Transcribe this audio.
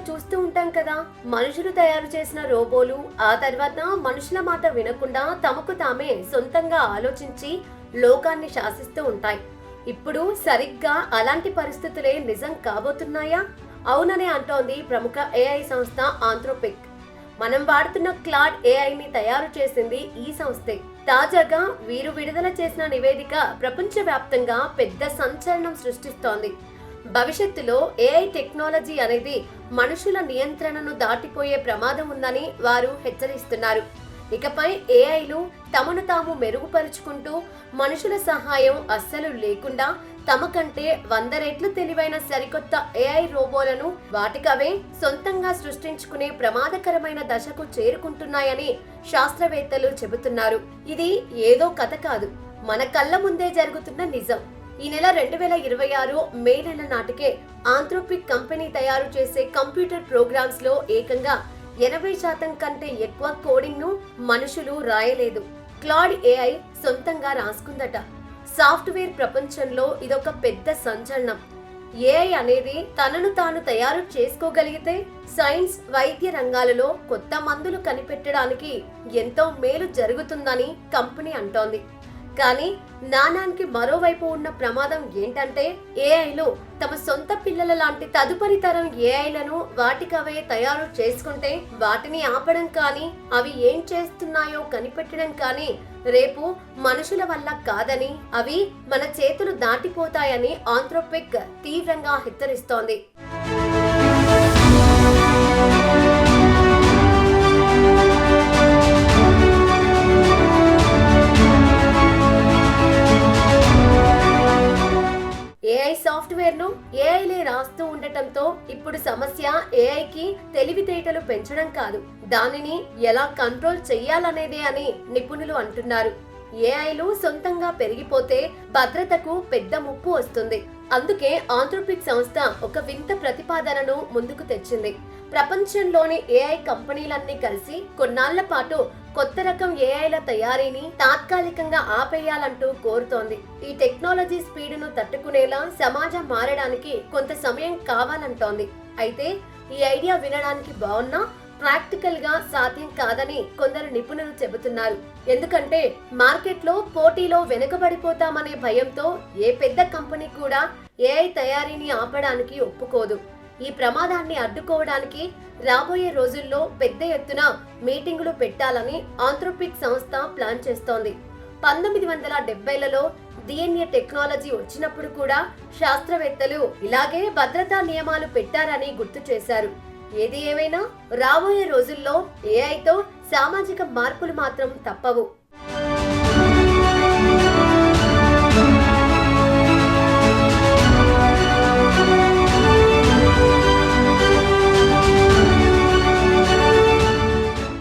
చూస్తూ ఉంటాం కదా, మనుషులు తయారు చేసిన రోబోలు ఆ తర్వాత మనుషుల మాట వినకుండా తమకు తామే సొంతంగా ఆలోచించి లోకాన్ని శాసిస్తూ ఉంటాయి. ఇప్పుడు సరిగ్గా అలాంటి పరిస్థితులే నిజం కాబోతున్నాయా? అవుననే అంటోంది ప్రముఖ ఏఐ సంస్థ ఆంథ్రోపిక్. మనం వాడుతున్న క్లాడ్ ఏఐని తయారు చేసింది ఈ సంస్థే. తాజాగా వీరు విడుదల చేసిన నివేదిక ప్రపంచవ్యాప్తంగా పెద్ద సంచలనం సృష్టిస్తోంది. భవిష్యత్తులో ఏఐ టెక్నాలజీ అనేది మనుషుల నియంత్రణను దాటిపోయే ప్రమాదం ఉందని వారు హెచ్చరిస్తున్నారు. ఇకపై ఏఐలు తమను తాము మెరుగుపరుచుకుంటూ మనుషుల సహాయం అస్సలు లేకుండా తమ కంటే 100 రెట్లు తెలివైన సరికొత్త ఏఐ రోబోలను వాటికవే సొంతంగా సృష్టించుకునే ప్రమాదకరమైన దశకు చేరుకుంటున్నాయని శాస్త్రవేత్తలు చెబుతున్నారు. ఇది ఏదో కథ కాదు, మన కళ్ళ ముందే జరుగుతున్న నిజం. ఈ నెల 2026 మే నెల నాటికే ఆంథ్రోపిక్ కంపెనీ తయారు చేసే కంప్యూటర్ ప్రోగ్రామ్స్ లో ఏకంగా 80% కంటే ఎక్కువ కోడింగ్ ను మనుషులు రాయలేదు. క్లాడ్ ఏఐ సొంతంగా రాసుకుందట. సాఫ్ట్వేర్ ప్రపంచంలో ఇదొక పెద్ద సంచలనం. ఏఐ అనేది తనను తాను తయారు చేసుకోగలిగితే సైన్స్, వైద్య రంగాలలో కొత్త మందులు కనిపెట్టడానికి ఎంతో మేలు జరుగుతుందని కంపెనీ అంటోంది. కానీ నాణానికి మరోవైపు ఉన్న ప్రమాదం ఏంటంటే ఏఐలు తమ సొంత పిల్లల లాంటి తదుపరి తరం ఏఐలను వాటికవే తయారు చేసుకుంటే వాటిని ఆపడం కానీ అవి ఏం చేస్తున్నాయో కనిపెట్టడం కానీ రేపు మనుషుల వల్ల కాదని, అవి మన చేతులు దాటిపోతాయని ఆంథ్రోపిక్ తీవ్రంగా హెచ్చరిస్తోంది. ఏఐ సాఫ్ట్వేర్ ను ఏఐలే రాస్తూ ఉండటంతో ఇప్పుడు సమస్య ఏఐకి తెలివితేటలు పెంచడం కాదు, దానిని ఎలా కంట్రోల్ చెయ్యాలనేదే అని నిపుణులు అంటున్నారు. ఏఐలు సొంతంగా పెరిగిపోతే భద్రతకు పెద్ద ముప్పు వస్తుంది. అందుకే ఆంథ్రోపిక్ సంస్థ ఒక వింత ప్రతిపాదనను ముందుకు తెచ్చింది. ప్రపంచంలోని ఏఐ కంపెనీలన్నీ కలిసి కొన్నాళ్ల పాటు కొత్త రకం ఏఐల తయారీని తాత్కాలికంగా ఆపేయాలంటూ కోరుతోంది. ఈ టెక్నాలజీ స్పీడును తట్టుకునేలా సమాజం మారడానికి కొంత సమయం కావాలంటోంది. అయితే ఈ ఐడియా వినడానికి బాగున్నా ప్రాక్టికల్ గా సాధ్యం కాదని కొందరు నిపుణులు చెబుతున్నారు. ఎందుకంటే మార్కెట్లో పోటీలో వెనుకబడిపోతామనే భయంతో ఏ పెద్ద కంపెనీ కూడా ఏఐ తయారీని ఆపడానికి ఒప్పుకోదు. ఈ ప్రమాదాన్ని అడ్డుకోవడానికి రాబోయే రోజుల్లో పెద్ద ఎత్తున మీటింగులు పెట్టాలని ఆంథ్రోపిక్ సంస్థ ప్లాన్ చేస్తోంది. 1970లలో DNA టెక్నాలజీ వచ్చినప్పుడు కూడా శాస్త్రవేత్తలు ఇలాగే భద్రతా నియమాలు పెట్టారని గుర్తు చేశారు. ఏది ఏమైనా రాబోయే రోజుల్లో ఏఐతో సామాజిక మార్పులు మాత్రం తప్పవు.